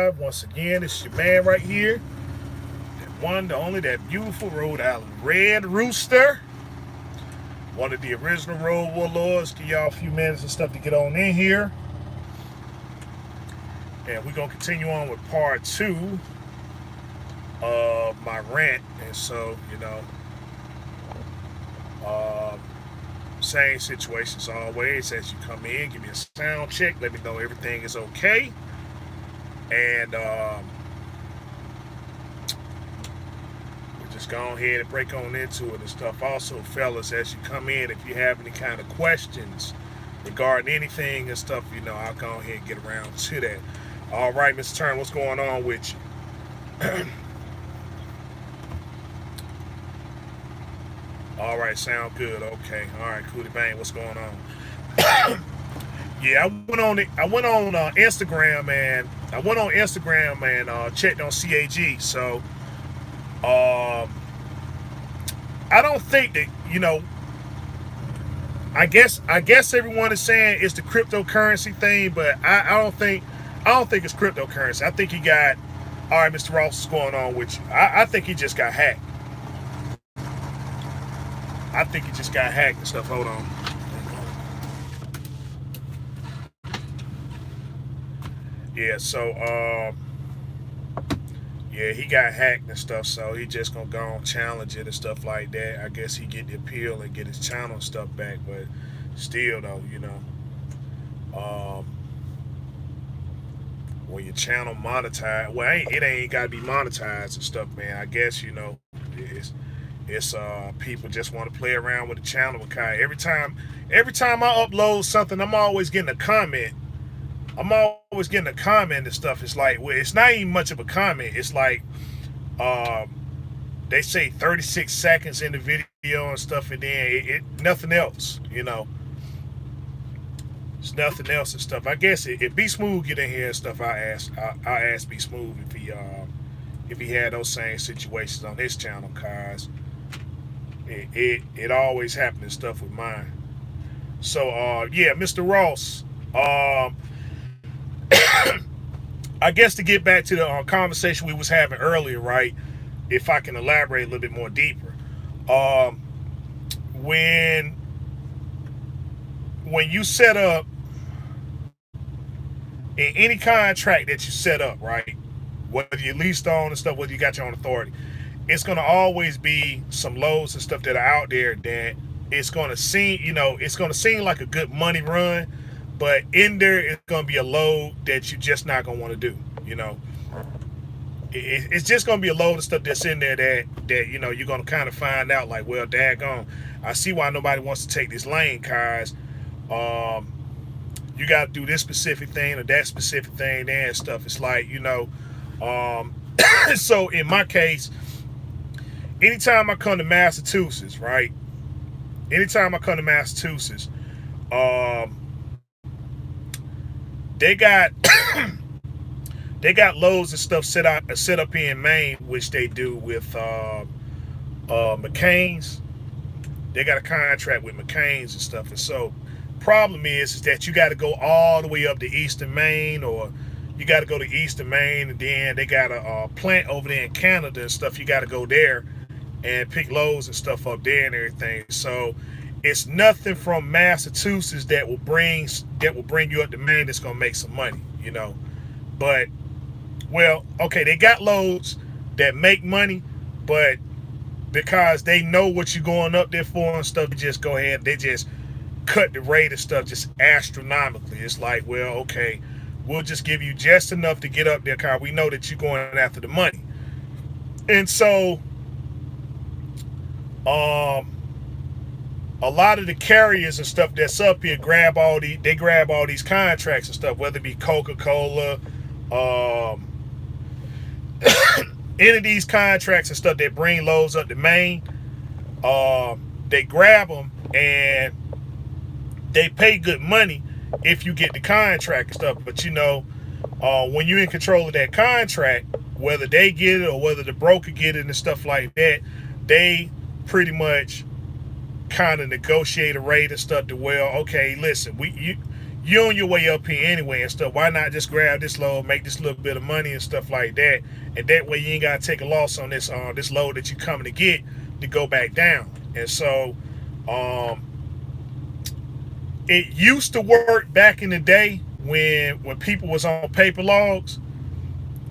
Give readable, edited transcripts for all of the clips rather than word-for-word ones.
live. Once again, it's your man right here. That one, the only, that beautiful Rhode Island Red Rooster. One of the original Road Warlords. Give y'all a few minutes and stuff to get on in here. And we're going to continue on with part two of my rant. And so, uh, same situations always. As you come in, give me a sound check. Let me know everything is okay. And we'll just go ahead and break on into it and stuff. Also, fellas, as you come in, if you have any kind of questions regarding anything and stuff, I'll go ahead and get around to that. All right, Mr. Turner, what's going on with you? All right, sound good. Okay. All right, Cootie Bang, what's going on? Yeah, I went on Instagram and checked on CAG. So I don't think that I guess everyone is saying it's the cryptocurrency thing, but I don't think it's cryptocurrency. I think he got all right, Mr. Ross, what's going on with you? I think he just got hacked. I think he just got hacked and stuff. Hold on. Yeah, so yeah, he got hacked and stuff, so he just gonna go and challenge it and stuff like that. I guess he get the appeal and get his channel and stuff back, but still though, um, when your channel monetized, well, it ain't gotta be monetized and stuff, man. I guess it's people just want to play around with the channel because every time I upload something, I'm always getting a comment. And stuff. It's like, well, it's not even much of a comment. It's like um, they say 36 seconds in the video and stuff, and then it nothing else. It's nothing else and stuff. I guess if B Smooth get in here and stuff, I ask B Smooth if he had those same situations on his channel, cause it always happened and stuff with mine. So yeah, Mr. Ross. I guess to get back to the conversation we was having earlier, right? If I can elaborate a little bit more deeper, um, when you set up in any contract that you set up, right? Whether you leased on and stuff, whether you got your own authority, it's gonna always be some loads and stuff that are out there that it's gonna seem like a good money run, but in there it's gonna be a load that you just not gonna want to do. It's just gonna be a load of stuff that's in there that you're gonna kind of find out like, well, daggone, I see why nobody wants to take this lane, cause um, you got to do this specific thing or that specific thing and stuff. It's like um, so in my case, anytime I come to Massachusetts, right? Anytime I come to Massachusetts, um, they got they got loads of stuff set up here in Maine, which they do with McCain's. They got a contract with McCain's and stuff, and so problem is that you got to go all the way up to Eastern Maine, or you got to go to Eastern Maine, and then they got a plant over there in Canada and stuff. You got to go there and pick loads and stuff up there and everything. So it's nothing from Massachusetts that will bring you up to Maine that's gonna make some money. But well, okay, they got loads that make money, but because they know what you're going up there for and stuff, they just go ahead. They just cut the rate of stuff just astronomically. It's like, well, okay, we'll just give you just enough to get up there, because we know that you're going after the money. And so a lot of the carriers and stuff that's up here grab all these contracts and stuff, whether it be Coca-Cola, any of these contracts and stuff that bring loads up to Maine. They grab them and they pay good money if you get the contract and stuff. But when you're in control of that contract, whether they get it or whether the broker get it and stuff like that, they pretty much kind of negotiate a rate and stuff to, well, okay, listen, you're on your way up here anyway and stuff. Why not just grab this load, make this little bit of money and stuff like that, and that way you ain't gotta take a loss on this load that you coming to get to go back down. And so, it used to work back in the day when people was on paper logs.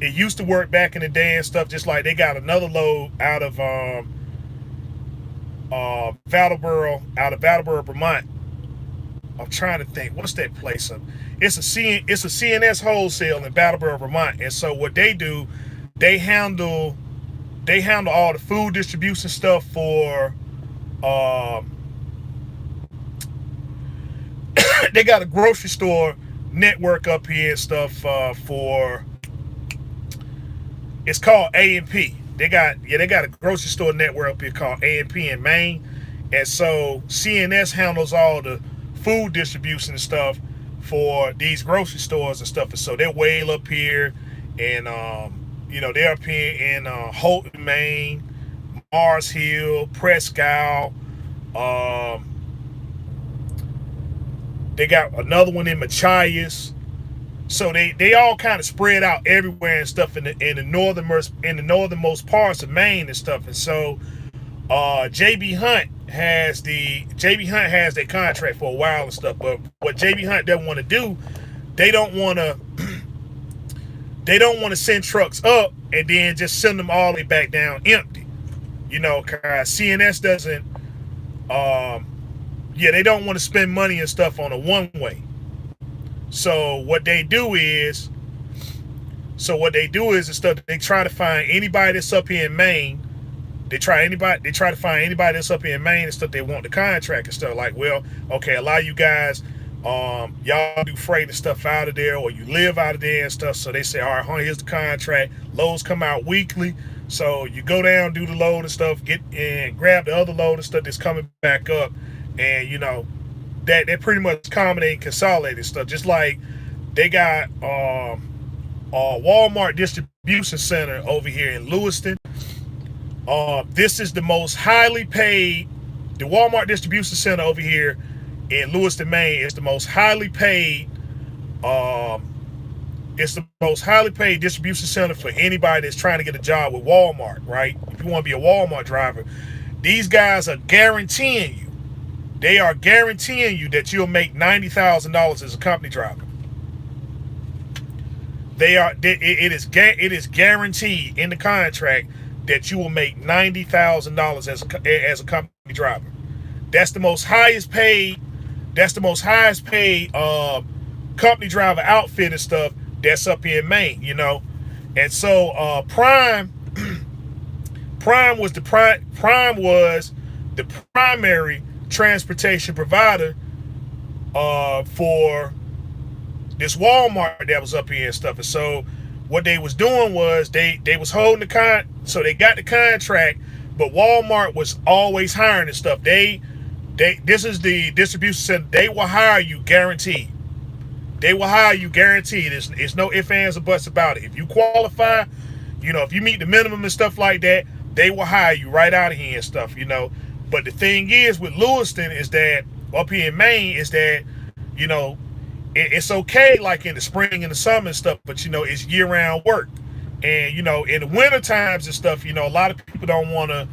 It used to work back in the day and stuff. Just like they got another load out of Attleboro, Vermont. I'm trying to think, what's that place of? It's a CNS wholesale in Attleboro, Vermont. And so what they do, they handle all the food distribution stuff for. They got a grocery store network up here and stuff for. It's called A&P. They got a grocery store network up here called A&P in Maine, and so CNS handles all the food distribution and stuff for these grocery stores and stuff. And so they're way up here, and they're up here in Holton, Maine, Mars Hill, Prescott. They got another one in Machias. So they all kind of spread out everywhere and stuff in the northernmost parts of Maine and stuff. And so JB Hunt has their contract for a while and stuff. But what JB Hunt doesn't want to do, they don't want to send trucks up and then just send them all the way back down empty. Cause CNS doesn't. They don't want to spend money and stuff on a one way. So what they do is and stuff, they try to find anybody that's up here in Maine. They try to find anybody that's up here in Maine and stuff. They want the contract and stuff. Like, well, okay, a lot of you guys, y'all do freight and stuff out of there, or you live out of there and stuff. So they say, all right, here's the contract. Loads come out weekly. So you go down, do the load and stuff, get and grab the other load and stuff that's coming back up, and that they're pretty much accommodating consolidated stuff. Just like they got a Walmart distribution center over here in Lewiston. This is the most highly paid. The Walmart distribution center over here in Lewiston, Maine, is the most highly paid. It's the most highly paid distribution center for anybody that's trying to get a job with Walmart, right? If you want to be a Walmart driver, these guys are guaranteeing you. They are guaranteeing you that you'll make $90,000 as a company driver. It is guaranteed in the contract that you will make $90,000 as a company driver. That's the most highest paid. That's the most highest paid company driver outfit and stuff that's up here in Maine, And so Prime was the primary transportation provider for this Walmart that was up here and stuff. And so what they was doing was they was holding so they got the contract, but Walmart was always hiring and stuff. This is the distribution center. They will hire you guaranteed. They will hire you guaranteed. There's no ifs, ands, or buts about it. If you qualify, if you meet the minimum and stuff like that, they will hire you right out of here and stuff, But the thing is with Lewiston is that up here in Maine is that, it's okay like in the spring and the summer and stuff, but it's year-round work. And in the winter times and stuff, a lot of people don't want to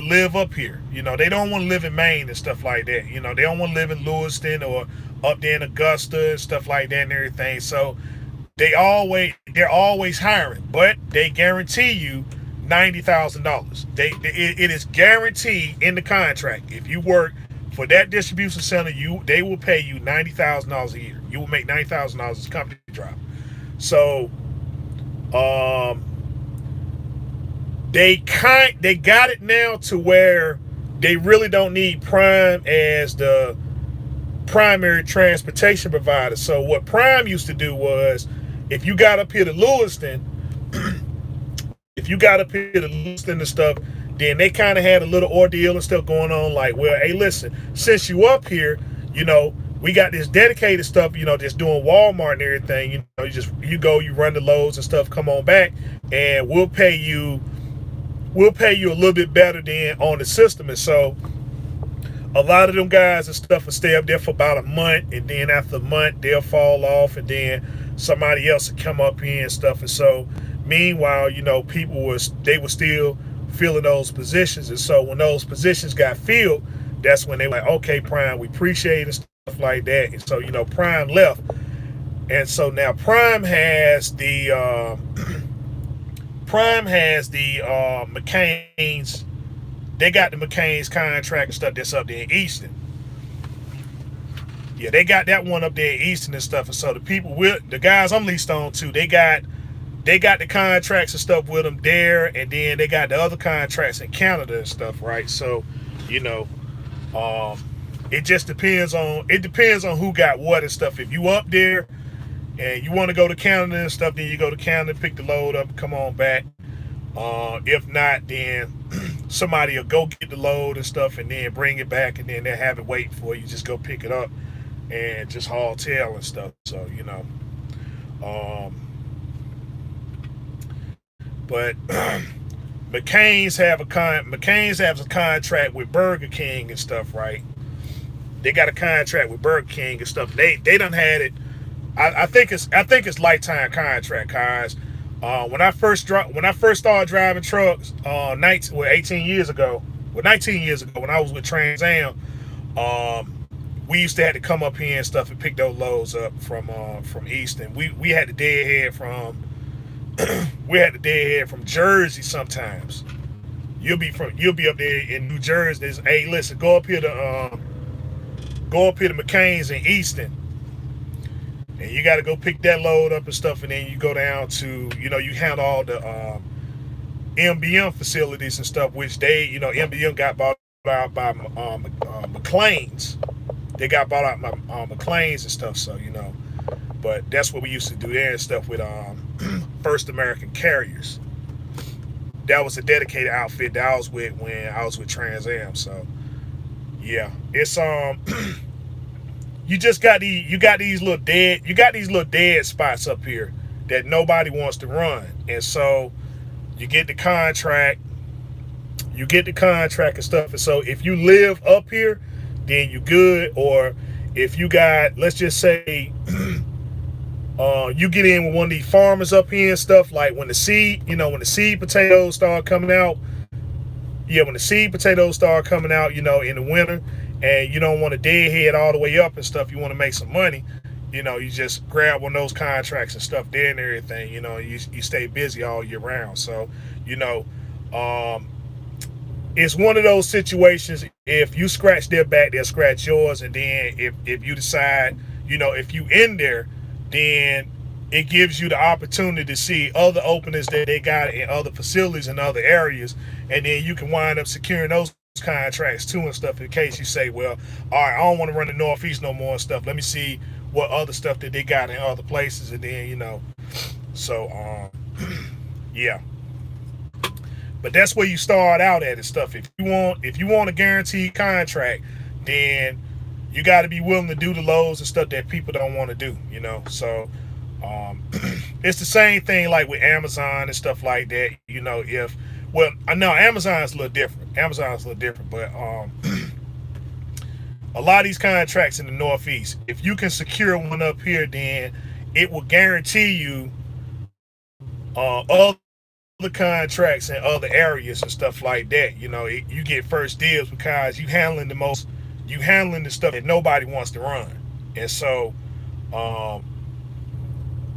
live up here. They don't want to live in Maine and stuff like that. They don't want to live in Lewiston or up there in Augusta and stuff like that and everything. So they're always hiring, but they guarantee you $90,000. It is guaranteed in the contract. If you work for that distribution center, they will pay you $90,000 a year. You will make $90,000 as a company driver. So they got it now to where they really don't need Prime as the primary transportation provider. So what Prime used to do was, if you got up here to Lewiston, and stuff, then they kind of had a little ordeal and stuff going on. Like, well, hey, listen, since you up here, we got this dedicated stuff, just doing Walmart and everything. You run the loads and stuff, come on back, and we'll pay you a little bit better than on the system. And so A lot of them guys and stuff will stay up there for about a month, and then after a month they'll fall off, and then somebody else will come up here and stuff. And so, meanwhile, people were still filling those positions, and so when those positions got filled, that's when they were like, okay, Prime, we appreciate it and stuff like that. And so, Prime left, and so now Prime has the McCain's. They got the McCain's contract and stuff that's up there in Easton. Yeah, they got that one up there in Easton and stuff. And so the guys I'm leased on to, they got the contracts and stuff with them there, and then they got the other contracts in Canada and stuff, right? So, you know, it just depends on who got what and stuff. If you up there and you want to go to Canada and stuff, then you go to Canada, pick the load up, and come on back. If not, then somebody will go get the load and stuff and then bring it back, and then they'll have it wait for you. Just go pick it up and just haul tail and stuff. So, but McCain's has a contract with Burger King and stuff, right? They got a contract with Burger King and stuff. They done had it. I think it's lifetime contract, guys. When I first started driving trucks, 18 years ago, 19 years ago, when I was with Trans Am, we used to have to come up here and stuff and pick those loads up from Easton. We had the deadhead from Jersey sometimes. You'll be up there in New Jersey. Hey, listen, go up here to McCain's in Easton. And you got to go pick that load up and stuff, and then you go down to, you handle all the MBM facilities and stuff, which MBM got bought out by McLean's. They got bought out by McLean's and stuff, so, but that's what we used to do there and stuff with First American Carriers. That was a dedicated outfit that I was with when I was with Trans Am, so, yeah. It's, you got these little dead spots up here that nobody wants to run. And so you get the contract and stuff. And so if you live up here, then you good. Or if you got, let's just say, you get in with one of these farmers up here and stuff, like when the seed potatoes start coming out. Yeah, when the seed potatoes start coming out, in the winter, and you don't want to deadhead all the way up and stuff, you want to make some money, you just grab one of those contracts and stuff there and everything, you stay busy all year round. So, it's one of those situations, if you scratch their back, they'll scratch yours. And then if you decide, if you in there, then it gives you the opportunity to see other openings that they got in other facilities and other areas. And then you can wind up securing those contracts too and stuff, in case you say, well, all right, I don't want to run the Northeast no more and stuff. Let me see what other stuff that they got in other places. And then, so, yeah. But that's where you start out at and stuff. If you want a guaranteed contract, then you got to be willing to do the loads and stuff that people don't want to do, So, it's the same thing like with Amazon and stuff like that. I know Amazon's a little different. But a lot of these contracts in the Northeast, if you can secure one up here, then it will guarantee you other contracts in other areas and stuff like that. You get first deals because you handling the stuff that nobody wants to run. And so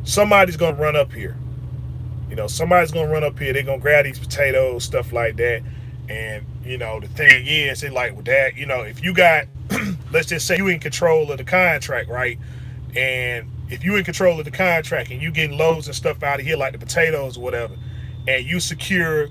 somebody's gonna run up here. Somebody's gonna run up here, they're gonna grab these potatoes, stuff like that. And the thing is, they like with that, if you got let's just say you in control of the contract, right? And if you in control of the contract and you getting loads and stuff out of here, like the potatoes or whatever, and you secure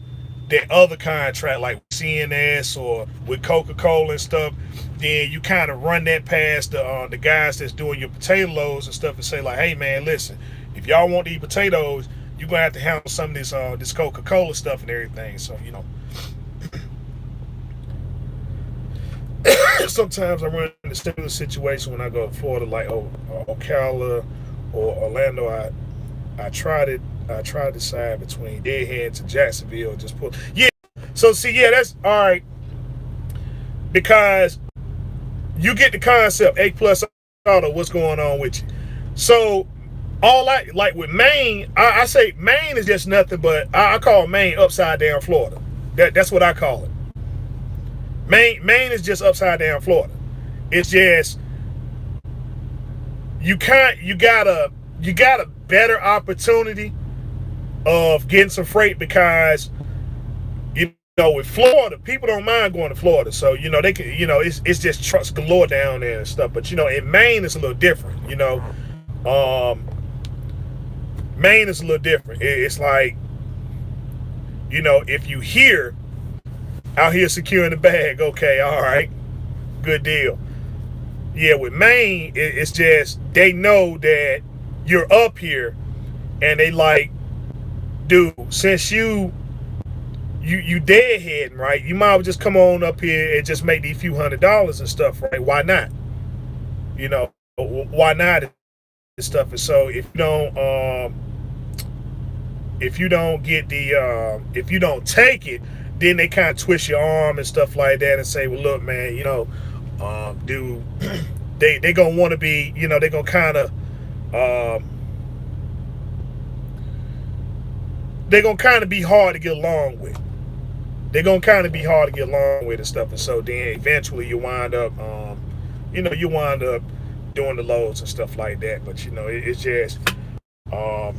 that other contract like CNS or with Coca-Cola and stuff, then you kind of run that past the guys that's doing your potato loads and stuff and say like, hey man, listen, if y'all want these potatoes, you're gonna have to handle some of this Coca-Cola stuff and everything. So, sometimes I run in a similar situation when I go to Florida, like Ocala or Orlando. I try to decide between Deadhead to Jacksonville. Just pull. Yeah. So see, yeah, that's all right. Because you get the concept. A plus auto, what's going on with you? So all I like with Maine, I say Maine is just nothing but I call Maine upside down Florida. That's what I call it. Maine is just upside down Florida. It's just you got a better opportunity of getting some freight because with Florida, people don't mind going to Florida, so they can it's just trucks galore down there and stuff. But in Maine it's a little different. Um, Maine is a little different. It's like if you hear out here securing the bag, okay, all right, good deal. Yeah, with Maine, it's just they know that you're up here, and they like, dude, since you deadheading, right? You might as well just come on up here and just make these few $100s and stuff, right? Why not? Why not and stuff? And so if you don't get the if you don't take it, then they kind of twist your arm and stuff like that and say, well, look, man, dude, they gonna want to be, they gonna kind of they're gonna kind of be hard to get along with. They're gonna kind of be hard to get along with and stuff. And so then eventually you wind up doing the loads and stuff like that. But it's just um,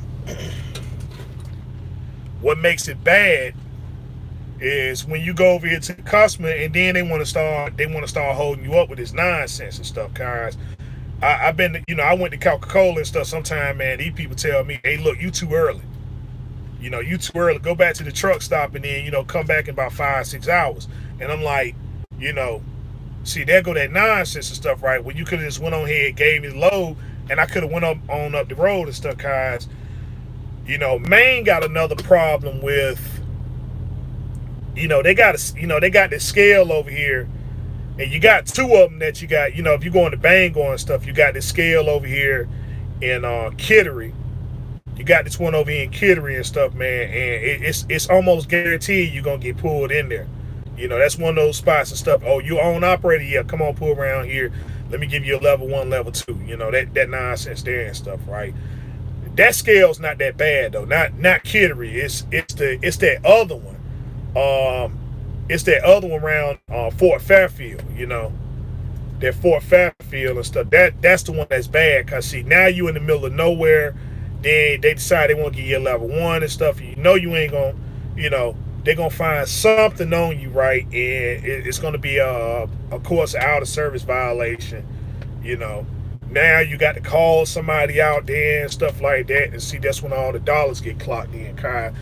what makes it bad is when you go over here to the customer and then they want to start holding you up with this nonsense and stuff. Cause I've been, I went to Coca-Cola and stuff sometime, man. These people tell me, hey, look, you too early. You too early. Go back to the truck stop and then, come back in about 5-6 hours. And I'm like, see, there go that nonsense and stuff, right? When you could have just went on here and gave me the load and I could have went up the road and stuff, cause, Maine got another problem with, they got this scale over here, and you got two of them that you got, if you're going to Bangor and stuff, you got this scale over here in Kittery. You got this one over here in Kittery and stuff, man, and it's almost guaranteed you're gonna get pulled in there. That's one of those spots and stuff. Oh, you own operator? Yeah, come on, pull around here. Let me give you a level 1, level 2. That nonsense there and stuff, right? That scale's not that bad though. Not Kittery. It's that other one. It's that other one around Fort Fairfield. That Fort Fairfield and stuff. That's the one that's bad. Cause see, now you in the middle of nowhere. Then they decide they want to give you a level 1 and stuff. You ain't gonna, they're gonna find something on you, right? And it's gonna be of course, an out of service violation. Now you got to call somebody out there and stuff like that. And see, that's when all the dollars get clocked in. Kind,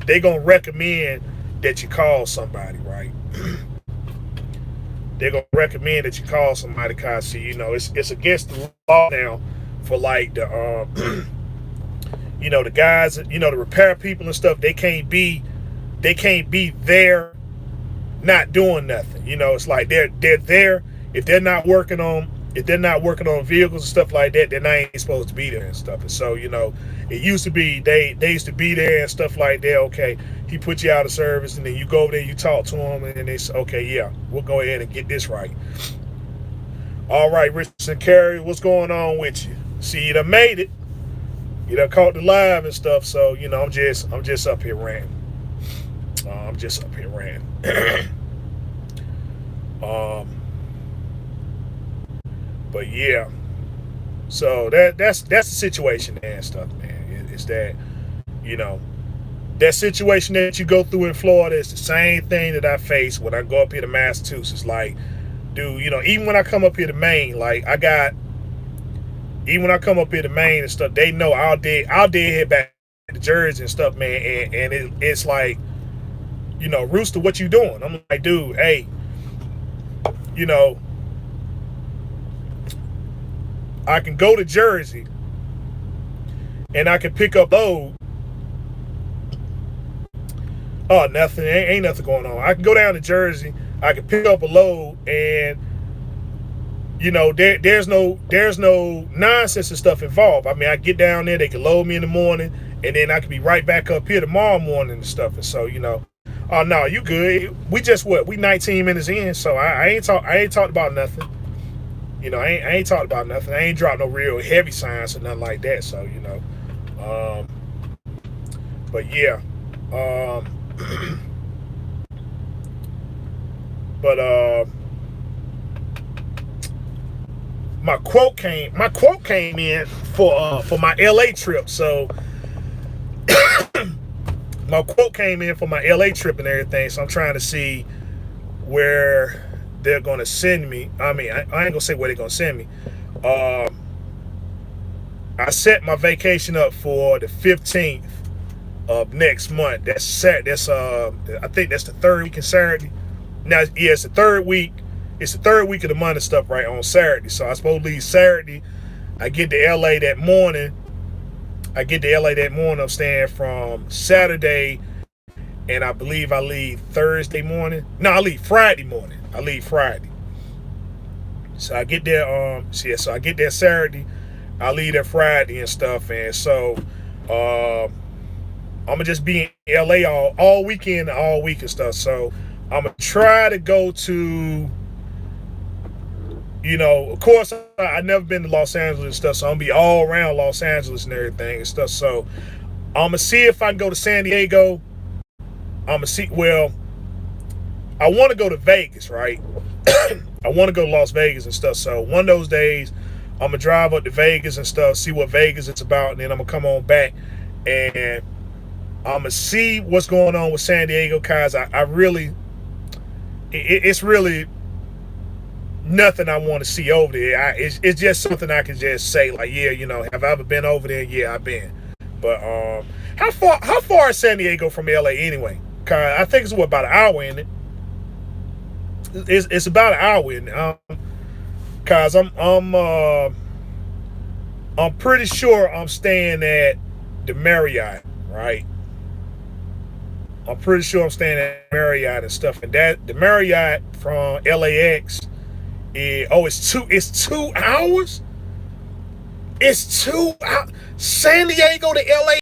they gonna recommend that you call somebody, right? They're gonna recommend that you call somebody, cause see, it's against the law now for like the the guys, the repair people and stuff. They can't be there not doing nothing. It's like they're there. If they're not working on vehicles and stuff like that, then they ain't supposed to be there and stuff. And so it used to be they used to be there and stuff like that. Okay, he put you out of service, and then you go over there, you talk to him, and then they say, okay, yeah, we'll go ahead and get this right. All right, Richardson Carey, what's going on with you? See, you done made it. You done caught the live and stuff. So I'm just up here ranting. I'm just up here ranting. But yeah, so that's the situation there and stuff, man. It's that that situation that you go through in Florida is the same thing that I face when I go up here to Massachusetts. Like, dude, even when I come up here to Maine, like even when I come up here to Maine and stuff, they know I'll head back to Jersey and stuff, man. And it's like, Rooster, what you doing? I'm like, dude, hey, I can go to Jersey and I can pick up load. Oh, nothing. Ain't nothing going on. I can go down to Jersey. I can pick up a load, and there's no nonsense and stuff involved. I mean, I get down there, they can load me in the morning, and then I can be right back up here tomorrow morning and stuff. And so, oh no, you good. We 19 minutes in, so I ain't talked about nothing. I ain't talked about nothing. I ain't dropped no real heavy signs or nothing like that. So but yeah, um, but my quote came in for my LA trip. So my quote came in for my LA trip and everything. So I'm trying to see where they're gonna send me. I mean, I ain't gonna say where they're gonna send me. Um, I set my vacation up for the 15th of next month. That's Sat. That's I think that's the third week in Saturday. Now, yeah, it's the third week. It's the third week of the month and stuff, right, on Saturday. So I supposed to leave Saturday. I get to LA that morning. I'm staying from Saturday, and I believe I leave Thursday morning. No, I leave Friday morning. I leave Friday. So I get there. So I get there Saturday. I leave there Friday and stuff, and so I'm gonna just be in LA all weekend, all week and stuff. So I'm gonna try to go to, of course, I never been to Los Angeles and stuff, so I'm gonna be all around Los Angeles and everything and stuff. So I'm gonna see if I can go to San Diego. I'm gonna see. Well, I want to go to Vegas, right? I want to go to Las Vegas and stuff. So one of those days, I'm gonna drive up to Vegas and stuff, see what Vegas it's about, and then I'm gonna come on back and I'm gonna see what's going on with San Diego, cause I really, it's really nothing I want to see over there. It's just something I can just say like, yeah, have I ever been over there? Yeah, I've been. But how far is San Diego from LA anyway? Cause I think it's about an hour in it. It's about an hour in it. Cause I'm pretty sure I'm staying at the Marriott, right? I'm pretty sure I'm staying at Marriott and stuff. And that the Marriott from LAX it's 2 hours. It's 2 hours. San Diego to LA